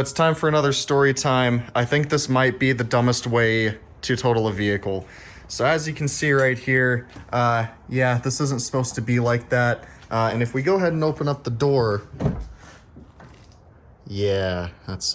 It's time for another story time. I think this might be the dumbest way to total a vehicle. So as you can see right here, yeah, this isn't supposed to be like that. And if we go ahead and open up the door, yeah, that's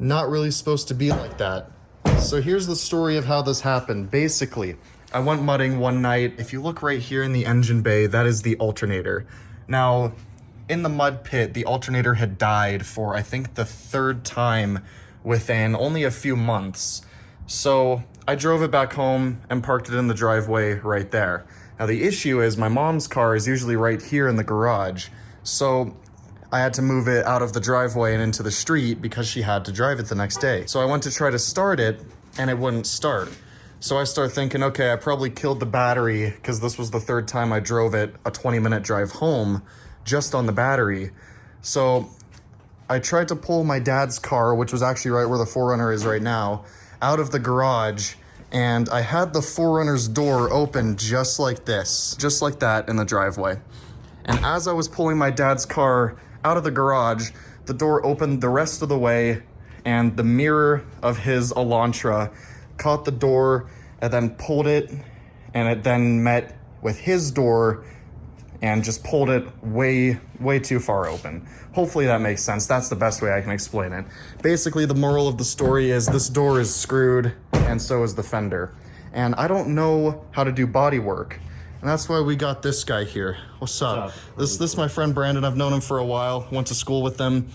not really supposed to be like that. So here's the story of how this happened. Basically, I went mudding one night. If you look right here in the engine bay, that is the alternator. Now, in the mud pit, the alternator had died for, I think, the third time within only a few months. So I drove it back home and parked it in the driveway right there. Now the issue is my mom's car is usually right here in the garage. So I had to move it out of the driveway and into the street because she had to drive it the next day. So I went to try to start it and it wouldn't start. So I started thinking, okay, I probably killed the battery because this was the third time I drove it a 20-minute drive home just on the battery. So I tried to pull my dad's car, which was actually right where the 4Runner is right now, out of the garage, and I had the 4Runner's door open just like this, just like that in the driveway. And as I was pulling my dad's car out of the garage, the door opened the rest of the way, and the mirror of his Elantra caught the door and then pulled it, and it then met with his door and just pulled it way too far open. Hopefully that makes sense. That's the best way I can explain it. Basically, the moral of the story is this door is screwed, and so is the fender. And I don't know how to do body work, and that's why we got this guy here. What's up? This is my friend Brandon. I've known him for a while. Went to school with him.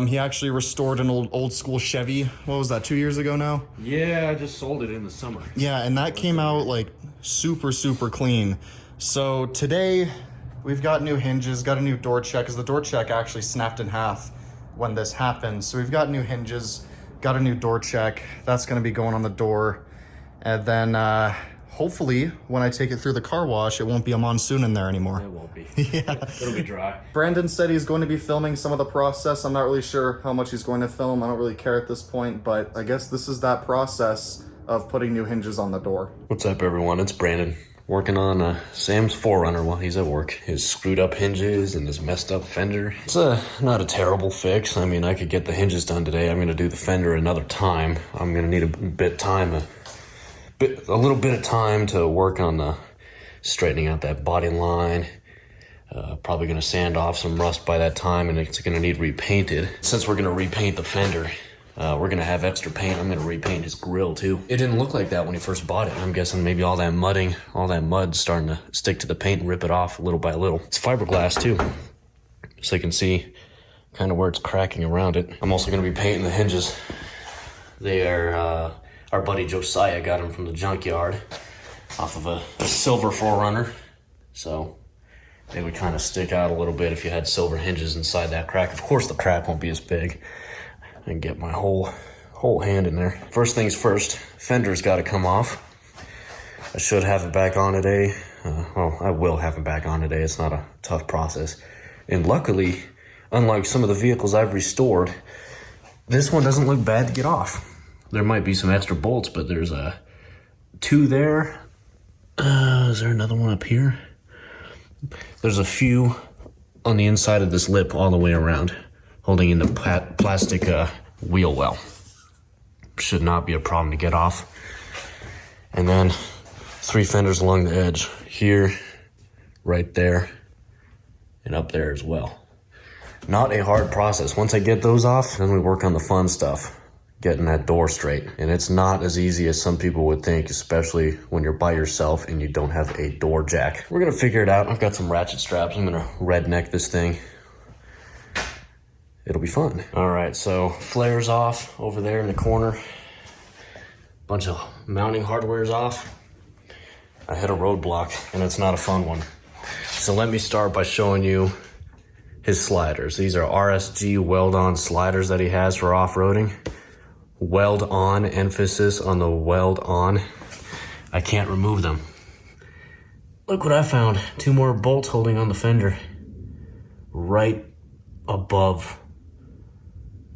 He actually restored an old school Chevy. What was that, 2 years ago now? Yeah, I just sold it in the summer. Yeah, and that came out like super clean. So today, we've got new hinges, got a new door check, because the door check actually snapped in half when this happened. So we've got new hinges, got a new door check. That's going to be going on the door. And then hopefully when I take it through the car wash, it won't be a monsoon in there anymore. It won't be. Yeah. It'll be dry. Brandon said he's going to be filming some of the process. I'm not really sure how much he's going to film. I don't really care at this point, but I guess this is that process of putting new hinges on the door. What's up, everyone? It's Brandon. Working on Sam's 4Runner while he's at work. His screwed up hinges and his messed up fender. It's not a terrible fix. I mean, I could get the hinges done today. I'm gonna do the fender another time. I'm gonna need a little bit of time to work on straightening out that body line. Probably gonna sand off some rust by that time, and it's gonna need repainted. Since we're gonna repaint the fender, we're gonna have extra paint. I'm gonna repaint his grill too. It didn't look like that when he first bought it. I'm guessing maybe all that mud's starting to stick to the paint and rip it off little by little. It's fiberglass too, so you can see kind of where it's cracking around it. I'm also gonna be painting the hinges. They are, our buddy Josiah got them from the junkyard off of a silver 4Runner. So they would kind of stick out a little bit if you had silver hinges inside that crack. Of course the crack won't be as big. And get my whole hand in there. First things first, fender's got to come off. I should have it back on today. Well, I will have it back on today. It's not a tough process. And luckily, unlike some of the vehicles I've restored, this one doesn't look bad to get off. There might be some extra bolts, but there's two there. Is there another one up here? There's a few on the inside of this lip all the way around, holding in the plastic wheel well. Should not be a problem to get off. And then 3 fenders along the edge, here, right there, and up there as well. Not a hard process. Once I get those off, then we work on the fun stuff, getting that door straight. And it's not as easy as some people would think, especially when you're by yourself and you don't have a door jack. We're gonna figure it out. I've got some ratchet straps. I'm gonna redneck this thing. It'll be fun. All right, so flares off over there in the corner. Bunch of mounting hardware's off. I hit a roadblock, and it's not a fun one. So let me start by showing you his sliders. These are RSG weld-on sliders that he has for off-roading. Weld-on, emphasis on the weld-on. I can't remove them. Look what I found. 2 more bolts holding on the fender right above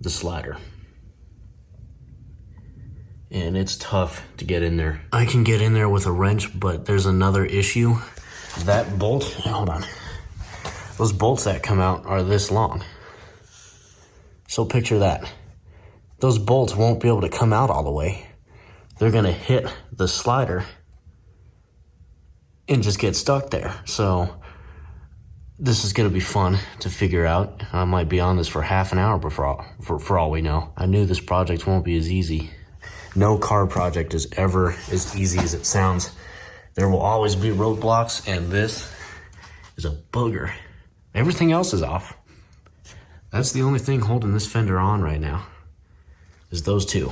the slider. And it's tough to get in there. I can get in there with a wrench, but there's another issue. That bolt, hold on. Those bolts that come out are this long. So picture that. Those bolts won't be able to come out all the way. They're gonna hit the slider and just get stuck there. So this is gonna be fun to figure out. I might be on this for half an hour for all we know. I knew this project won't be as easy. No car project is ever as easy as it sounds. There will always be roadblocks, and this is a booger. Everything else is off. That's the only thing holding this fender on right now, is those two.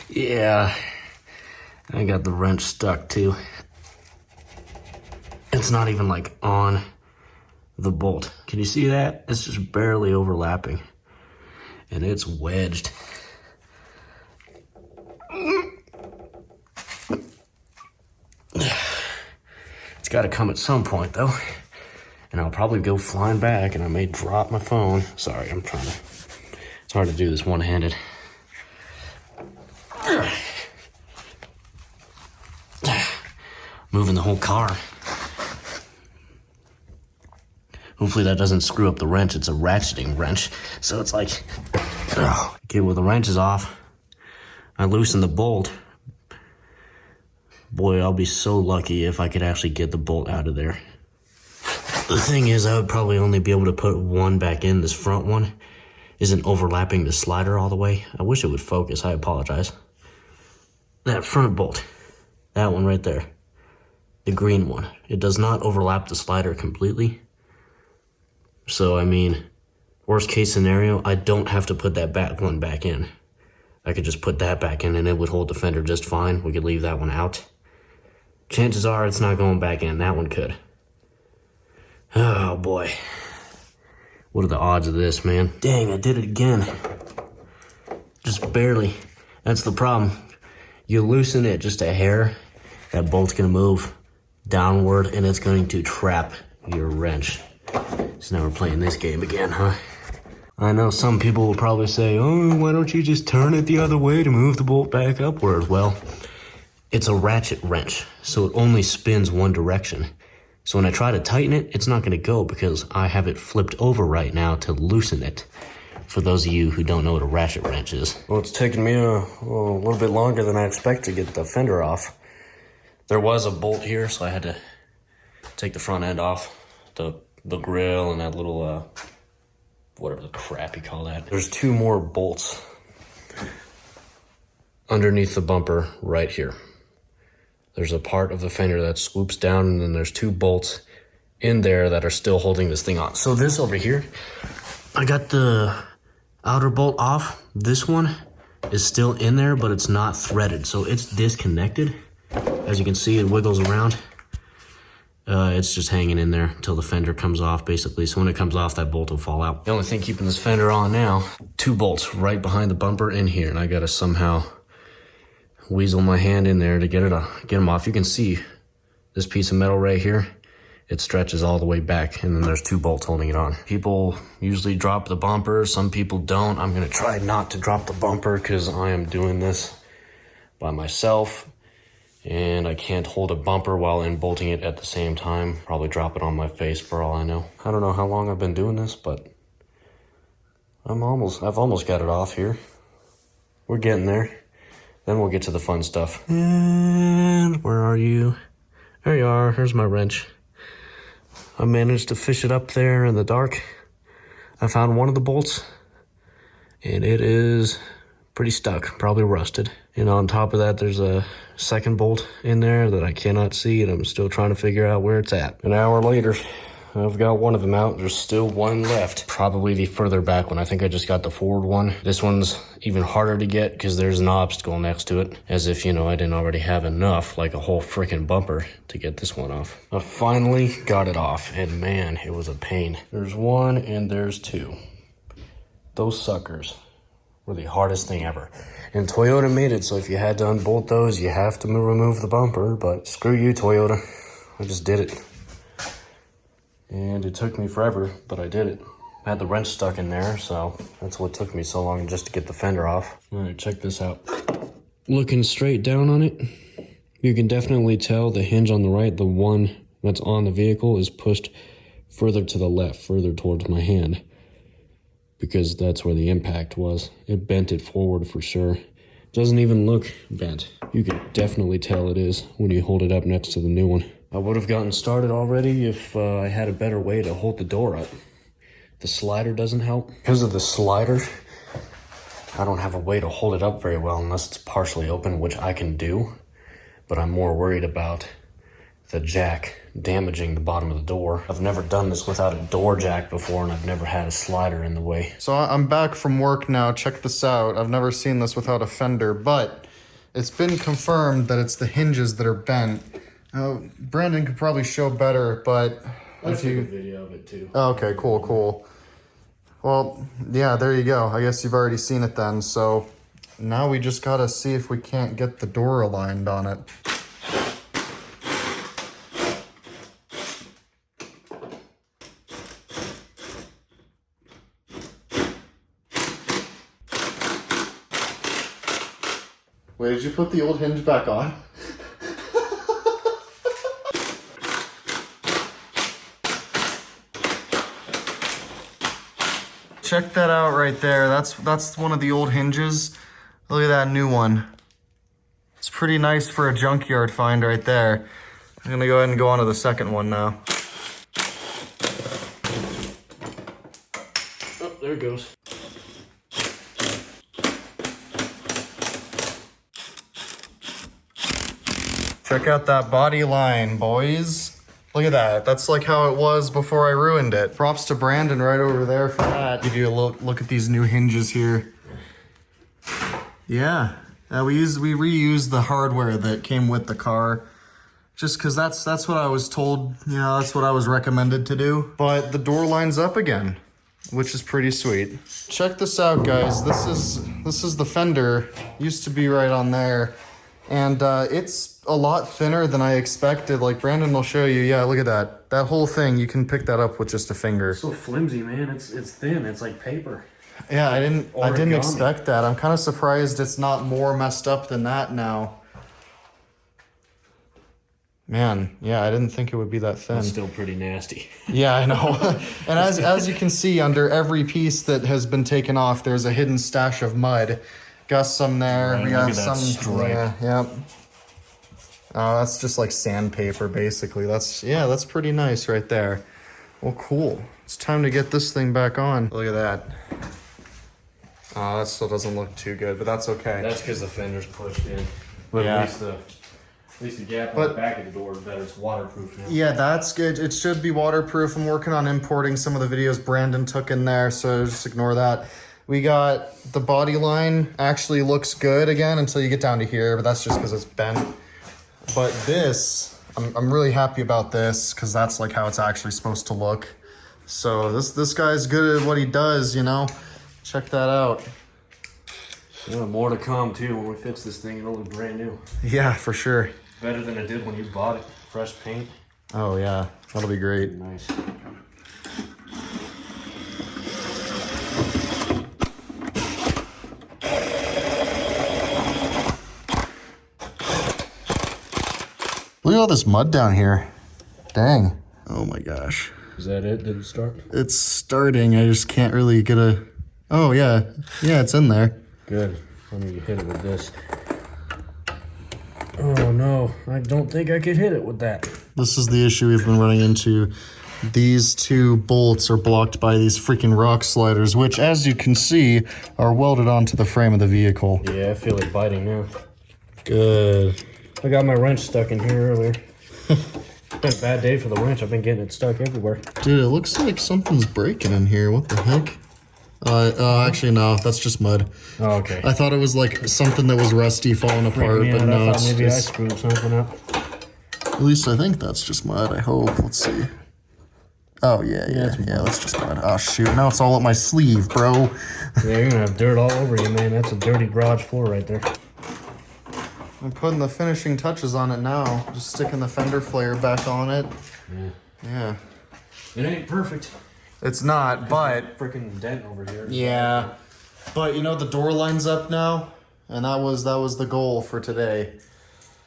Yeah, I got the wrench stuck too. It's not even like on the bolt. Can you see that? It's just barely overlapping. And it's wedged. It's got to come at some point though. And I'll probably go flying back and I may drop my phone. Sorry, it's hard to do this one-handed. Moving the whole car. Hopefully that doesn't screw up the wrench. It's a ratcheting wrench. So it's like, okay, well the wrench is off. I loosen the bolt. Boy, I'll be so lucky if I could actually get the bolt out of there. The thing is, I would probably only be able to put one back in. This front one isn't overlapping the slider all the way. I wish it would focus. I apologize. That front bolt, that one right there, the green one, it does not overlap the slider completely. So, I mean, worst case scenario, I don't have to put that back one back in. I could just put that back in and it would hold the fender just fine. We could leave that one out. Chances are it's not going back in. That one could. Oh boy. What are the odds of this, man? Dang, I did it again. Just barely. That's the problem. You loosen it just a hair, that bolt's gonna move downward and it's going to trap your wrench. So now we're playing this game again, huh? I know some people will probably say, oh, why don't you just turn it the other way to move the bolt back upward? Well, it's a ratchet wrench, so it only spins one direction. So when I try to tighten it, it's not gonna go because I have it flipped over right now to loosen it. For those of you who don't know what a ratchet wrench is. Well, it's taken me a little bit longer than I expect to get the fender off. There was a bolt here, so I had to take the front end off, the grill and that little, whatever the crap you call that. There's two more bolts underneath the bumper right here. There's a part of the fender that swoops down, and then there's two bolts in there that are still holding this thing on. So this over here, I got the outer bolt off. This one is still in there, but it's not threaded, so it's disconnected. As you can see, it wiggles around. It's just hanging in there until the fender comes off, basically. So when it comes off, that bolt will fall out. The only thing keeping this fender on now, two bolts right behind the bumper in here, and I gotta somehow weasel my hand in there to get them off. You can see this piece of metal right here. It stretches all the way back, and then there's two bolts holding it on. People usually drop the bumper. Some people don't. I'm gonna try not to drop the bumper because I am doing this by myself, and I can't hold a bumper while bolting it at the same time. Probably drop it on my face for all I know. I don't know how long I've been doing this, but I've almost got it off here. We're getting there. Then we'll get to the fun stuff. And where are you? There you are. Here's my wrench. I managed to fish it up there in the dark. I found one of the bolts, and it is pretty stuck, probably rusted. And on top of that, there's a second bolt in there that I cannot see, and I'm still trying to figure out where it's at. An hour later, I've got one of them out. There's still one left. Probably the further back one. I think I just got the forward one. This one's even harder to get because there's an obstacle next to it. As if, you know, I didn't already have enough, like a whole freaking bumper, to get this one off. I finally got it off, and man, it was a pain. There's one and there's two. Those suckers were the hardest thing ever. And Toyota made it, so if you had to unbolt those, you have to remove the bumper, but screw you, Toyota. I just did it. And it took me forever, but I did it. I had the wrench stuck in there, so that's what took me so long just to get the fender off. All right, check this out. Looking straight down on it, you can definitely tell the hinge on the right, the one that's on the vehicle, is pushed further to the left, further towards my hand, because that's where the impact was. It bent it forward for sure. Doesn't even look bent. You can definitely tell it is when you hold it up next to the new one. I would have gotten started already if I had a better way to hold the door up. The slider doesn't help. Because of the slider, I don't have a way to hold it up very well unless it's partially open, which I can do. But I'm more worried about the jack damaging the bottom of the door. I've never done this without a door jack before, and I've never had a slider in the way. So I'm back from work now. Check this out. I've never seen this without a fender, but it's been confirmed that it's the hinges that are bent. Brandon could probably show better, but I'll take a video of it too. Oh, okay, cool. Well, yeah, there you go. I guess you've already seen it then. So now we just gotta see if we can't get the door aligned on it. Wait, did you put the old hinge back on? Check that out right there. That's one of the old hinges. Look at that new one. It's pretty nice for a junkyard find right there. I'm gonna go ahead and go on to the second one now. Oh, there it goes. Check out that body line, boys. Look at that. That's like how it was before I ruined it. Props to Brandon right over there for that. Give you a look at these new hinges here. Yeah. We reused the hardware that came with the car. Just because that's what I was told, that's what I was recommended to do. But the door lines up again, which is pretty sweet. Check this out, guys. This is the fender. Used to be right on there. And it's a lot thinner than I expected. Like Brandon will show you. Yeah, look at that. That whole thing, you can pick that up with just a finger. It's so flimsy, man. It's thin. It's like paper. Yeah, I didn't expect that. I'm kind of surprised it's not more messed up than that now. Man, yeah, I didn't think it would be that thin. It's still pretty nasty. Yeah, I know. And as you can see, under every piece that has been taken off, there's a hidden stash of mud. Got some there. Right, we look got at that some. stripe. Yeah, yep. Oh, that's just like sandpaper, basically. That's pretty nice right there. Well, cool. It's time to get this thing back on. Look at that. Oh, that still doesn't look too good, but that's okay. That's because the fender's pushed in. But Yeah. at least the gap on the back of the door is better. It's waterproof now. Yeah, that's good. It should be waterproof. I'm working on importing some of the videos Brandon took in there, so just ignore that. We got the body line actually looks good again until you get down to here, but that's just because it's bent. But this, I'm really happy about this because that's like how it's actually supposed to look. So this guy's good at what he does, Check that out. Yeah, more to come too when we fix this thing. It'll look brand new. Yeah, for sure. Better than it did when you bought it. Fresh paint. Oh yeah, that'll be great. Nice. Look at all this mud down here. Dang. Oh my gosh. Is that it? Did it start? It's starting. I just can't really get a... Oh yeah. Yeah, it's in there. Good. Let me hit it with this. Oh no, I don't think I could hit it with that. This is the issue we've been running into. These two bolts are blocked by these freaking rock sliders, which, as you can see, are welded onto the frame of the vehicle. Yeah, I feel it biting now. Good. I got my wrench stuck in here earlier. It's been a bad day for the wrench. I've been getting it stuck everywhere. Dude, it looks like something's breaking in here. What the heck? Actually, no. That's just mud. Oh, okay. I thought it was like something that was rusty falling apart, but no, I it's thought maybe I just... screwed something up. At least I think that's just mud, I hope. Let's see. Oh, yeah, that's just mud. Oh, shoot. Now it's all up my sleeve, bro. Yeah, you're gonna have dirt all over you, man. That's a dirty garage floor right there. I'm putting the finishing touches on it now. Just sticking the fender flare back on it. Yeah. It ain't perfect. It's not, but... Freaking dent over here. Yeah. But, the door line's up now. And that was the goal for today.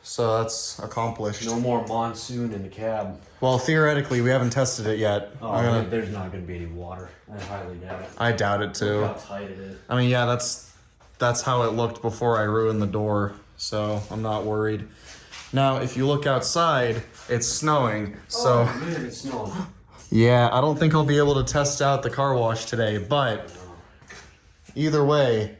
So that's accomplished. No more monsoon in the cab. Well, theoretically, we haven't tested it yet. Oh, there's not going to be any water. I highly doubt it. I doubt it too. Look how tight it is. I mean, yeah, that's how it looked before I ruined the door, so I'm not worried. Now, if you look outside, it's snowing, so... Oh, man, it's snowing. Yeah, I don't think I'll be able to test out the car wash today, but either way,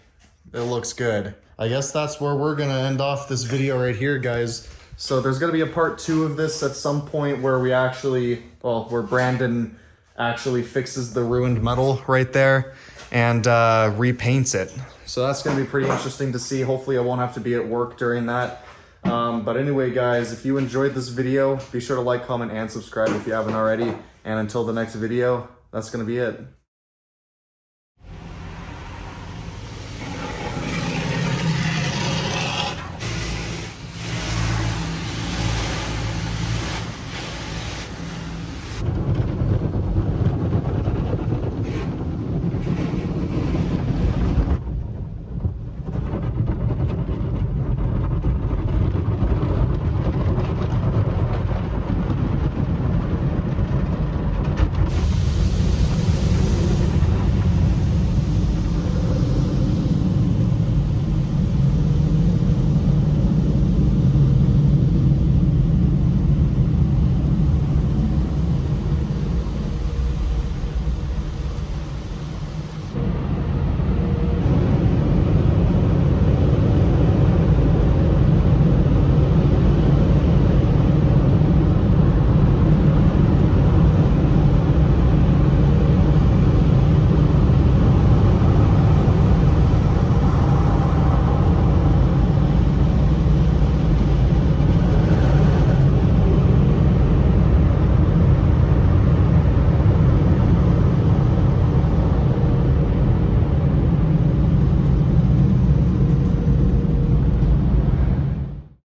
it looks good. I guess that's where we're gonna end off this video right here, guys. So there's gonna be a part 2 of this at some point where we actually, well, where Brandon actually fixes the ruined metal right there and repaints it. So that's gonna be pretty interesting to see. Hopefully I won't have to be at work during that. But anyway, guys, if you enjoyed this video, be sure to like, comment, and subscribe if you haven't already. And until the next video, that's gonna be it.